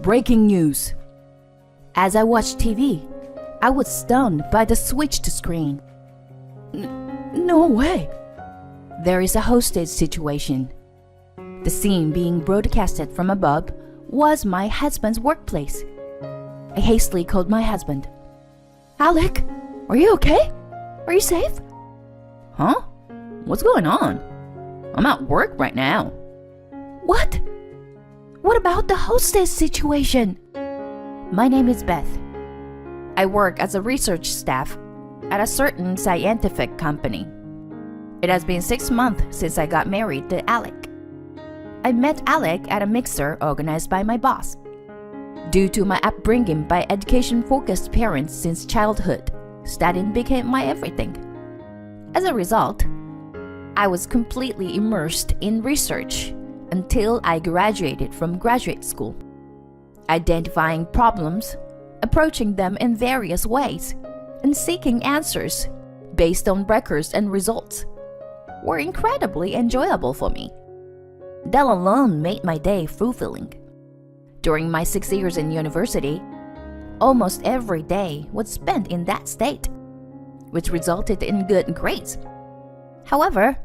Breaking news. As I watched TV, I was stunned by the switched screen. No way. There is a hostage situation. The scene being broadcasted from above was my husband's workplace. I hastily called my husband. Alec, are you okay? Are you safe? Huh? What's going on? I'm at work right now. What? What about the hostage situation? My name is Beth. I work as a research staff at a certain scientific company. It has been 6 months since I got married to Alec. I met Alec at a mixer organized by my boss. Due to my upbringing by education-focused parents since childhood, studying became my everything. As a result, I was completely immersed in research until I graduated from graduate school. Identifying problems, approaching them in various ways, and seeking answers based on records and results were incredibly enjoyable for me. That alone made my day fulfilling. During my 6 years in university, almost every day was spent in that state, which resulted in good grades. However,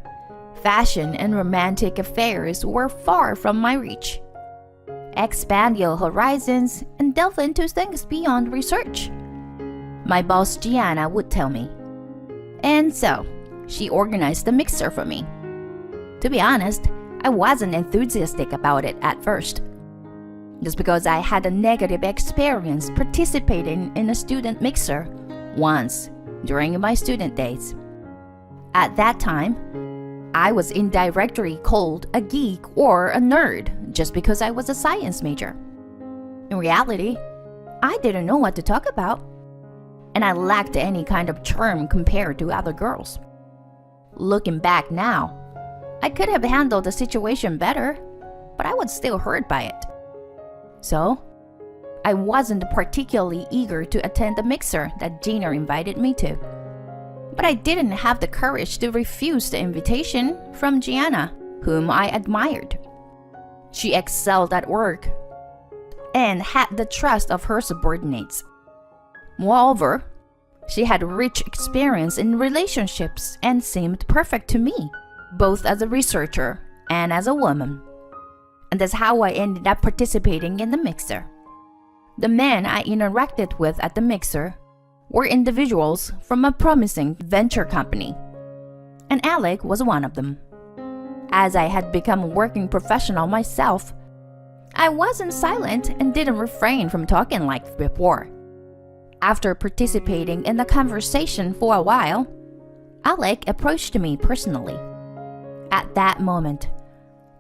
fashion and romantic affairs were far from my reach. Expand your horizons and delve into things beyond research, my boss Gianna would tell me. And so, she organized the mixer for me. To be honest, I wasn't enthusiastic about it at first. Just because I had a negative experience participating in a student mixer once during my student days. At that time, I was indirectly called a geek or a nerd just because I was a science major. In reality, I didn't know what to talk about, and I lacked any kind of charm compared to other girls. Looking back now, I could have handled the situation better, but I was still hurt by it. So, I wasn't particularly eager to attend the mixer that Gina invited me to. But I didn't have the courage to refuse the invitation from Gianna, whom I admired. She excelled at work and had the trust of her subordinates. Moreover, she had rich experience in relationships and seemed perfect to me, both as a researcher and as a woman. And that's how I ended up participating in the mixer. The men I interacted with at the mixer were individuals from a promising venture company, and Alec was one of them. As I had become a working professional myself, I wasn't silent and didn't refrain from talking like before. After participating in the conversation for a while, Alec approached me personally. At that moment,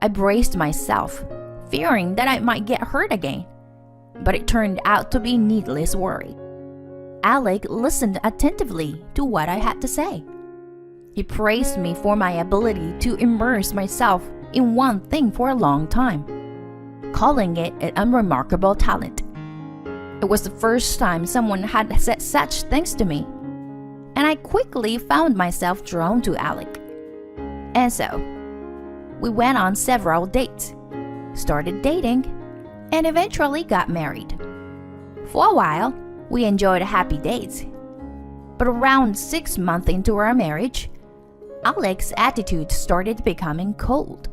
I braced myself, fearing that I might get hurt again, but it turned out to be needless worry. Alec listened attentively to what I had to say. He praised me for my ability to immerse myself in one thing for a long time, calling it an unremarkable talent. It was the first time someone had said such things to me, and I quickly found myself drawn to Alec. And so, we went on several dates, started dating, and eventually got married. For a while, we enjoyed happy days. But around 6 months into our marriage, Alec's attitude started becoming cold.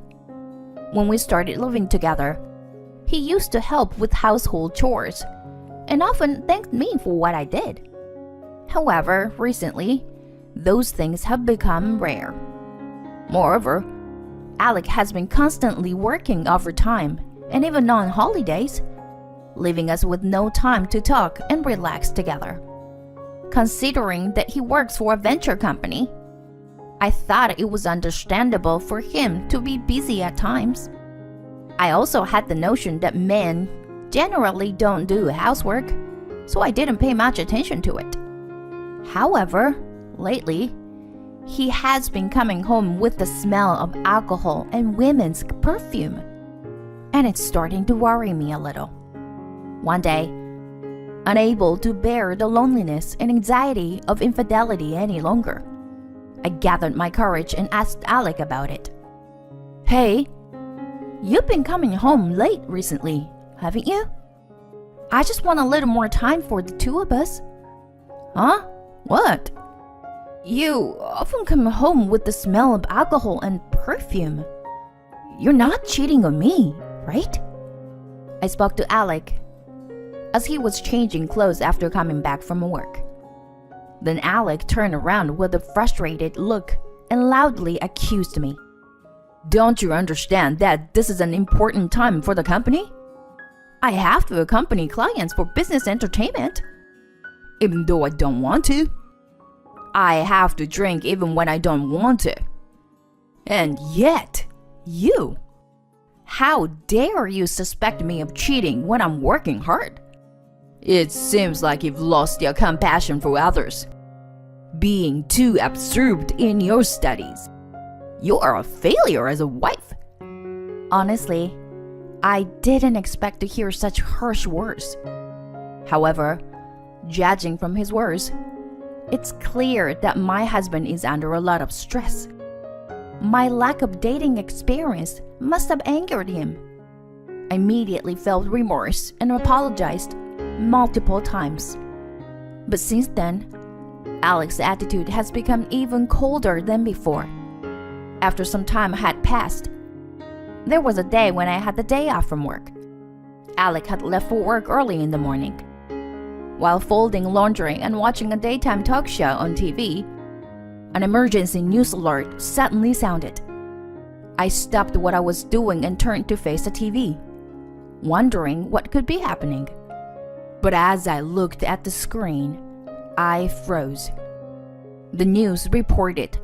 When we started living together, he used to help with household chores and often thanked me for what I did. However, recently, those things have become rare. Moreover, Alec has been constantly working overtime and even on holidays, leaving us with no time to talk and relax together. Considering that he works for a venture company, I thought it was understandable for him to be busy at times. I also had the notion that men generally don't do housework, so I didn't pay much attention to it. However, lately, he has been coming home with the smell of alcohol and women's perfume, and it's starting to worry me a little. One day, unable to bear the loneliness and anxiety of infidelity any longer, I gathered my courage and asked Alec about it. "Hey, you've been coming home late recently, haven't you?" I just want a little more time for the two of us. Huh? What? You often come home with the smell of alcohol and perfume. You're not cheating on me, right? I spoke to Alec as he was changing clothes after coming back from work. Then Alec turned around with a frustrated look and loudly accused me. Don't you understand that this is an important time for the company? I have to accompany clients for business entertainment. Even though I don't want to. I have to drink even when I don't want to. And yet, you. How dare you suspect me of cheating when I'm working hard? It seems like you've lost your compassion for others. Being too absorbed in your studies. You are a failure as a wife. Honestly, I didn't expect to hear such harsh words. However, judging from his words, it's clear that my husband is under a lot of stress. My lack of dating experience must have angered him. I immediately felt remorse and apologized multiple times. But since then, Alec's attitude has become even colder than before. After some time had passed, there was a day when I had the day off from work. Alec had left for work early in the morning. While folding laundry and watching a daytime talk show on TV, an emergency news alert suddenly sounded. I stopped what I was doing and turned to face the TV, wondering what could be happening. But as I looked at the screen, I froze. The news reported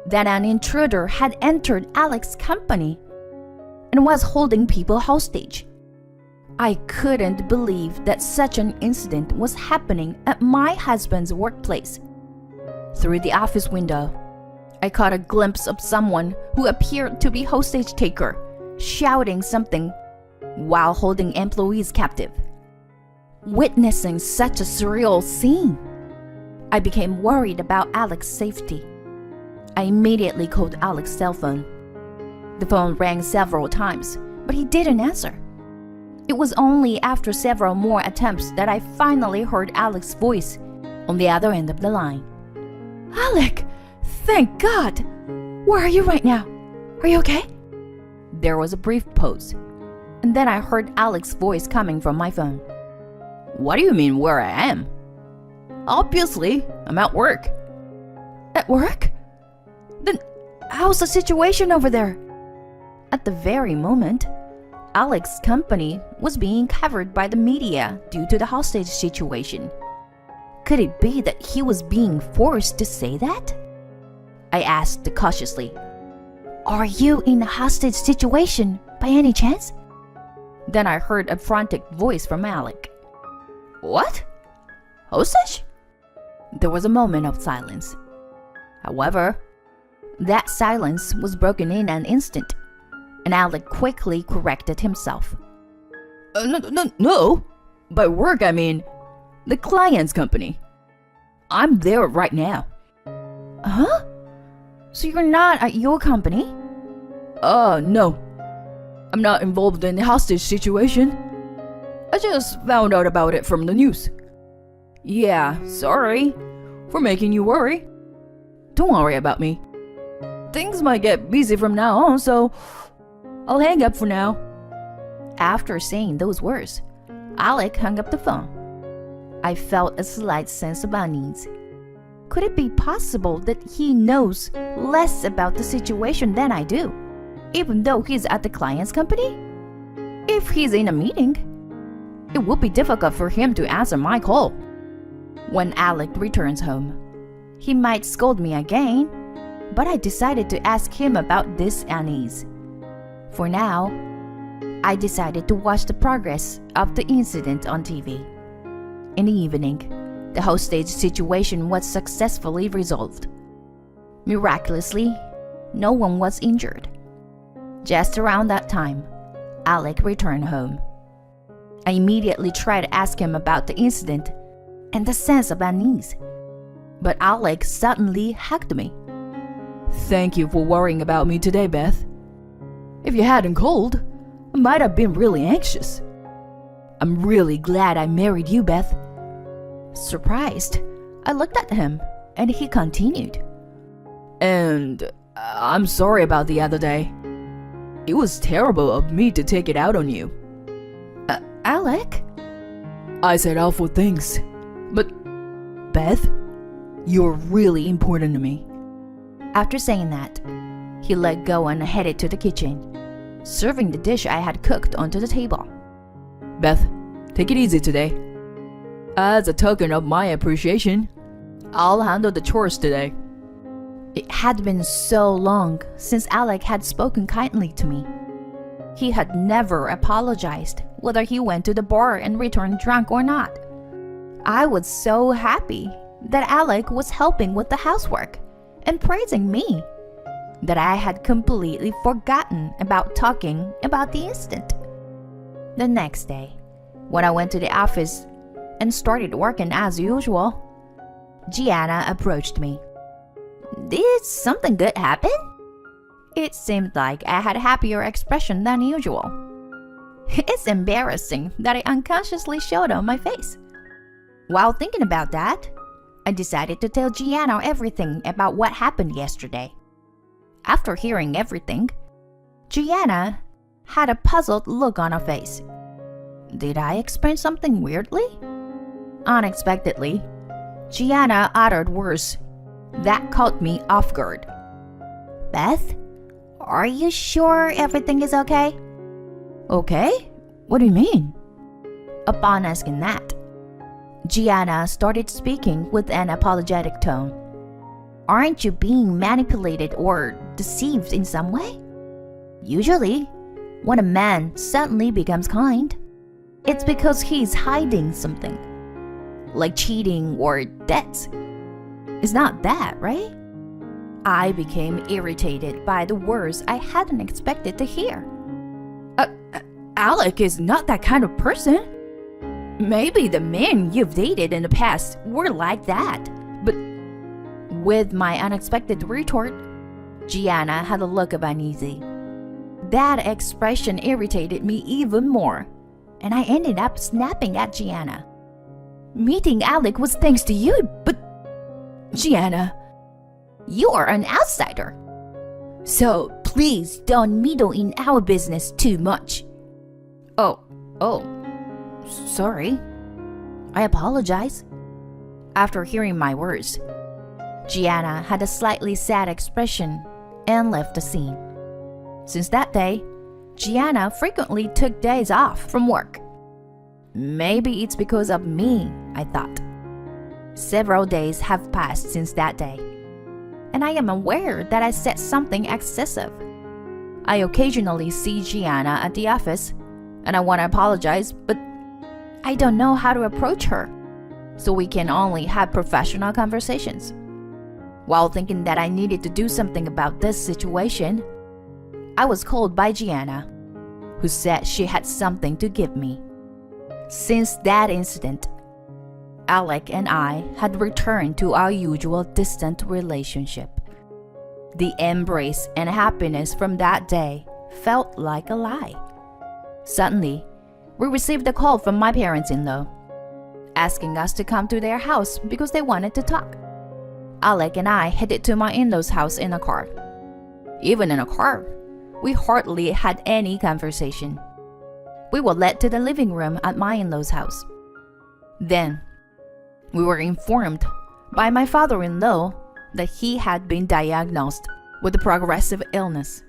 that an intruder had entered Alec's company and was holding people hostage. I couldn't believe that such an incident was happening at my husband's workplace. Through the office window, I caught a glimpse of someone who appeared to be hostage taker, shouting something while holding employees captive. Witnessing such a surreal scene, I became worried about Alec's safety. I immediately called Alec's cell phone. The phone rang several times, but he didn't answer. It was only after several more attempts that I finally heard Alec's voice on the other end of the line. Alec, thank God! Where are you right now? Are you okay? There was a brief pause, and then I heard Alec's voice coming from my phone. What do you mean where I am? Obviously, I'm at work. At work? Then how's the situation over there? At the very moment, Alec's company was being covered by the media due to the hostage situation. Could it be that he was being forced to say that? I asked cautiously. Are you in a hostage situation by any chance? Then I heard a frantic voice from Alec. What? Hostage? There was a moment of silence. However, that silence was broken in an instant, and Alec quickly corrected himself. No. By work, I mean the client's company. I'm there right now. Huh? So you're not at your company? No. I'm not involved in the hostage situation. I just found out about it from the news. Yeah, sorry for making you worry. Don't worry about me. Things might get busy from now on, so I'll hang up for now. After saying those words, Alec hung up the phone. I felt a slight sense of unease. Could it be possible that he knows less about the situation than I do, even though he's at the client's company? If he's in a meeting, it would be difficult for him to answer my call. When Alec returns home, he might scold me again, but I decided to ask him about this unease. For now, I decided to watch the progress of the incident on TV. In the evening, the hostage situation was successfully resolved. Miraculously, no one was injured. Just around that time, Alec returned home. I immediately tried to ask him about the incident and the sense of unease, but Alec suddenly hugged me. Thank you for worrying about me today, Beth. If you hadn't called, I might have been really anxious. I'm really glad I married you, Beth. Surprised, I looked at him and he continued. And I'm sorry about the other day. It was terrible of me to take it out on you. Alec? I said awful things. But, Beth, you're really important to me. After saying that, he let go and headed to the kitchen, serving the dish I had cooked onto the table. Beth, take it easy today. As a token of my appreciation, I'll handle the chores today. It had been so long since Alec had spoken kindly to me. He had never apologized whether he went to the bar and returned drunk or not. I was so happy that Alec was helping with the housework and praising me that I had completely forgotten about talking about the incident. The next day, when I went to the office and started working as usual, Gianna approached me. Did something good happen? It seemed like I had a happier expression than usual. It's embarrassing that I unconsciously showed on my face. While thinking about that, I decided to tell Gianna everything about what happened yesterday. After hearing everything, Gianna had a puzzled look on her face. Did I explain something weirdly? Unexpectedly, Gianna uttered words that caught me off guard. Beth, are you sure everything is okay? Okay? What do you mean? Upon asking that, Gianna started speaking with an apologetic tone. Aren't you being manipulated or deceived in some way? Usually, when a man suddenly becomes kind, it's because he's hiding something, like cheating or debts. It's not that, right? I became irritated by the words I hadn't expected to hear. Alec is not that kind of person. Maybe the men you've dated in the past were like that, but with my unexpected retort, Gianna had a look of uneasy. That expression irritated me even more, and I ended up snapping at Gianna. Meeting Alec was thanks to you, but Gianna, you're an outsider. So please don't meddle in our business too much. Sorry. I apologize. After hearing my words, Gianna had a slightly sad expression and left the scene. Since that day, Gianna frequently took days off from work. Maybe it's because of me, I thought. Several days have passed since that day, and I am aware that I said something excessive. I occasionally see Gianna at the office, and I want to apologize, but I don't know how to approach her, so we can only have professional conversations. While thinking that I needed to do something about this situation, I was called by Gianna, who said she had something to give me. Since that incident, Alec and I had returned to our usual distant relationship. The embrace and happiness from that day felt like a lie. Suddenly, we received a call from my parents-in-law, asking us to come to their house because they wanted to talk. Alec and I headed to my in-laws' house in a car. Even in a car, we hardly had any conversation. We were led to the living room at my in-laws' house. Then, we were informed by my father-in-law that he had been diagnosed with a progressive illness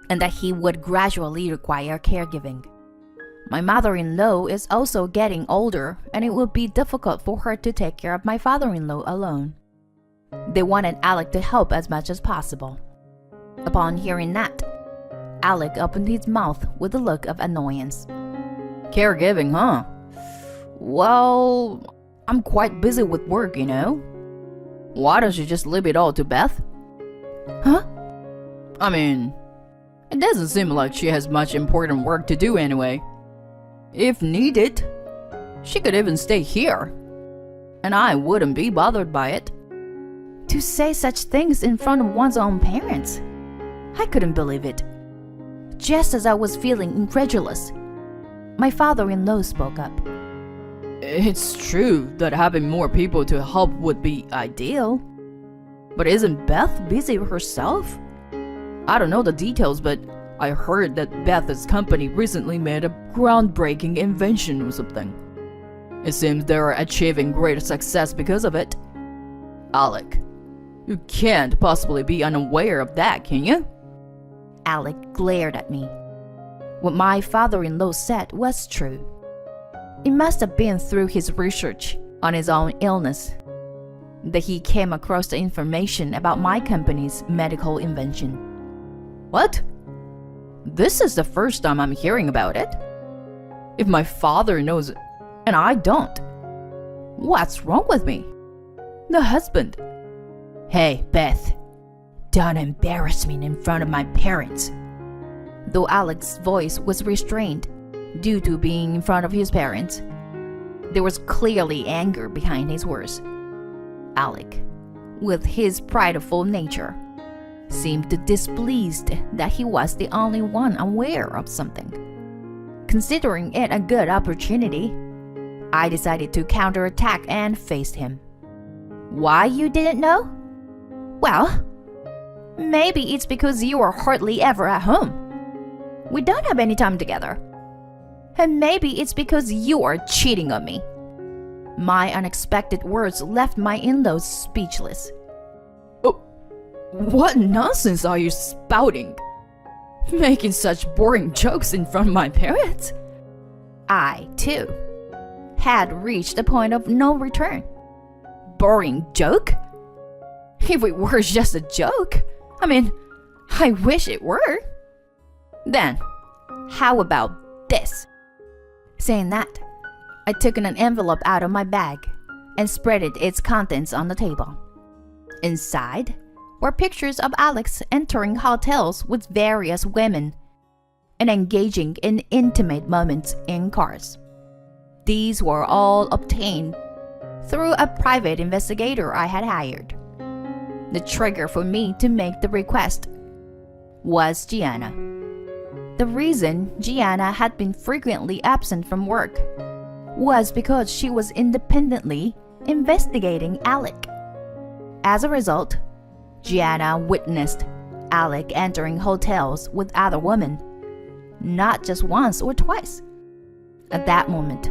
and that he would gradually require caregiving. My mother-in-law is also getting older, and it would be difficult for her to take care of my father-in-law alone. They wanted Alec to help as much as possible. Upon hearing that, Alec opened his mouth with a look of annoyance. Caregiving, huh? Well, I'm quite busy with work, you know. Why don't you just leave it all to Beth? Huh? I mean, it doesn't seem like she has much important work to do anyway. If needed, she could even stay here, and I wouldn't be bothered by it. To say such things in front of one's own parents, I couldn't believe it. Just as I was feeling incredulous, My father-in-law spoke up. It's true that having more people to help would be ideal. But isn't Beth busy herself? I don't know the details, but I heard that Beth's company recently made a groundbreaking invention or something. It seems they're achieving great success because of it. Alec, you can't possibly be unaware of that, can you? Alec glared at me. What my father-in-law said was true. It must have been through his research on his own illness that he came across the information about my company's medical invention. What? This is the first time I'm hearing about it. If my father knows and I don't, what's wrong with me? The husband. Hey, Beth, don't embarrass me in front of my parents. Though Alec's voice was restrained due to being in front of his parents, there was clearly anger behind his words. Alec, with his prideful nature, seemed displeased that he was the only one aware of something. Considering it a good opportunity, I decided to counterattack and faced him. Why you didn't know? Well, maybe it's because you are hardly ever at home. We don't have any time together. And maybe it's because you are cheating on me. My unexpected words left my in-laws speechless. Oh, what nonsense are you spouting? Making such boring jokes in front of my parents? I, too, had reached a point of no return. Boring joke? If it were just a joke, I wish it were. Then, how about this? Saying that, I took an envelope out of my bag and spread its contents on the table. Inside were pictures of Alex entering hotels with various women and engaging in intimate moments in cars. These were all obtained through a private investigator I had hired. The trigger for me to make the request was Gianna. The reason Gianna had been frequently absent from work was because she was independently investigating Alec. As a result, Gianna witnessed Alec entering hotels with other women, not just once or twice. At that moment,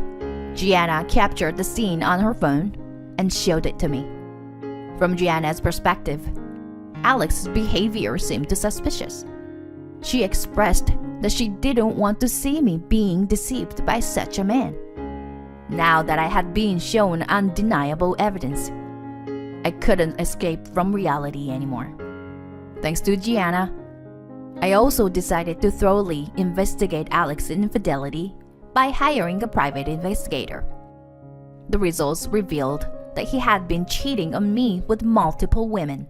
Gianna captured the scene on her phone and showed it to me. From Gianna's perspective, Alex's behavior seemed suspicious. She expressed that she didn't want to see me being deceived by such a man. Now that I had been shown undeniable evidence, I couldn't escape from reality anymore. Thanks to Gianna, I also decided to thoroughly investigate Alex's infidelity by hiring a private investigator. The results revealed that he had been cheating on me with multiple women.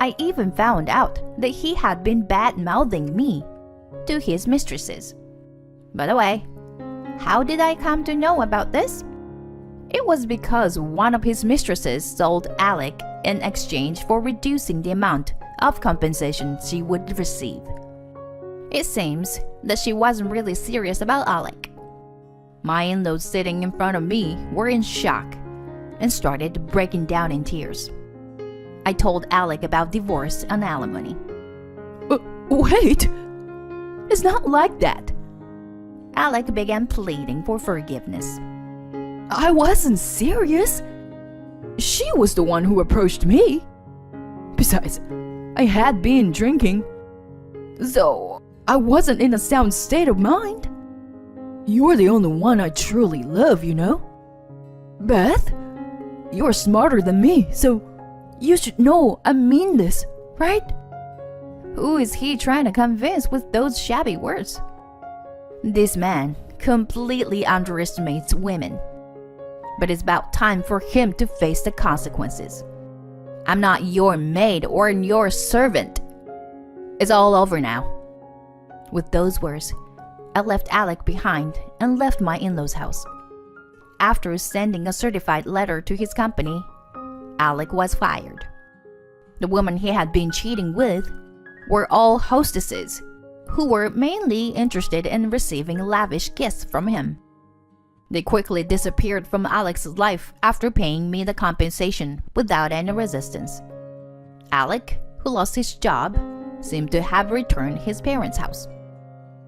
I even found out that he had been bad-mouthing me to his mistresses. By the way, how did I come to know about this? It was because one of his mistresses sold Alec in exchange for reducing the amount of compensation she would receive. It seems that she wasn't really serious about Alec. My in-laws sitting in front of me were in shock and started breaking down in tears. I told Alec about divorce and alimony. Wait! It's not like that. Alec began pleading for forgiveness. I wasn't serious. She was the one who approached me. Besides, I had been drinking, so I wasn't in a sound state of mind. You're the only one I truly love, you know? Beth, you're smarter than me, so you should know I mean this, right? Who is he trying to convince with those shabby words? This man completely underestimates women. But it's about time for him to face the consequences. I'm not your maid or your servant. It's all over now. With those words, I left Alec behind and left my in-laws' house. After sending a certified letter to his company, Alec was fired. The women he had been cheating with were all hostesses who were mainly interested in receiving lavish gifts from him. They quickly disappeared from Alex's life after paying me the compensation without any resistance. Alec, who lost his job, seemed to have returned his parents' house.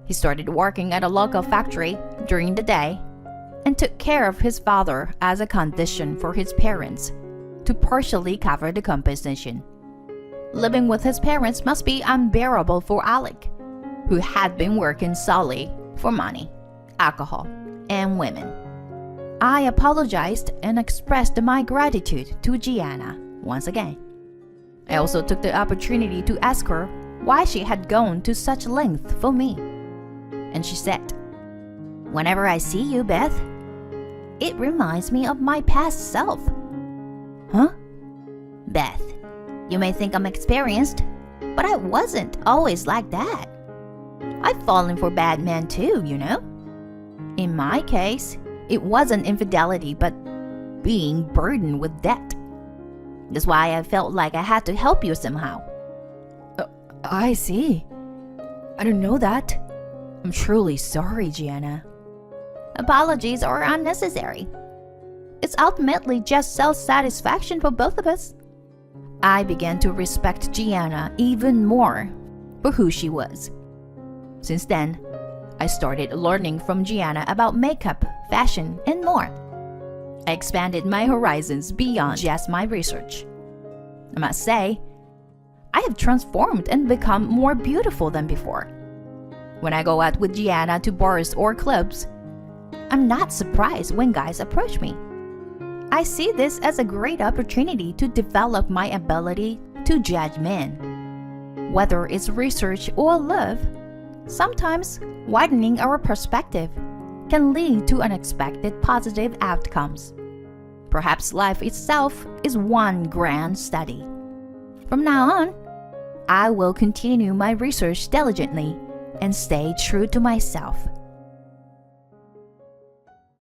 He started working at a local factory during the day and took care of his father as a condition for his parents to partially cover the compensation. Living with his parents must be unbearable for Alec, who had been working solely for money, alcohol, and women. I apologized and expressed my gratitude to Gianna once again. I also took the opportunity to ask her why she had gone to such length for me. And she said, "Whenever I see you, Beth, it reminds me of my past self." Huh? Beth, you may think I'm experienced, but I wasn't always like that. I've fallen for bad men too, you know. In my case, it wasn't infidelity, but being burdened with debt. That's why I felt like I had to help you somehow. I see. I didn't know that. I'm truly sorry, Gianna. Apologies are unnecessary. It's ultimately just self-satisfaction for both of us. I began to respect Gianna even more for who she was. Since then, I started learning from Gianna about makeup, fashion, and more. I expanded my horizons beyond just my research. I must say, I have transformed and become more beautiful than before. When I go out with Gianna to bars or clubs, I'm not surprised when guys approach me. I see this as a great opportunity to develop my ability to judge men. Whether it's research or love, sometimes widening our perspective can lead to unexpected positive outcomes. Perhaps life itself is one grand study. From now on, I will continue my research diligently and stay true to myself.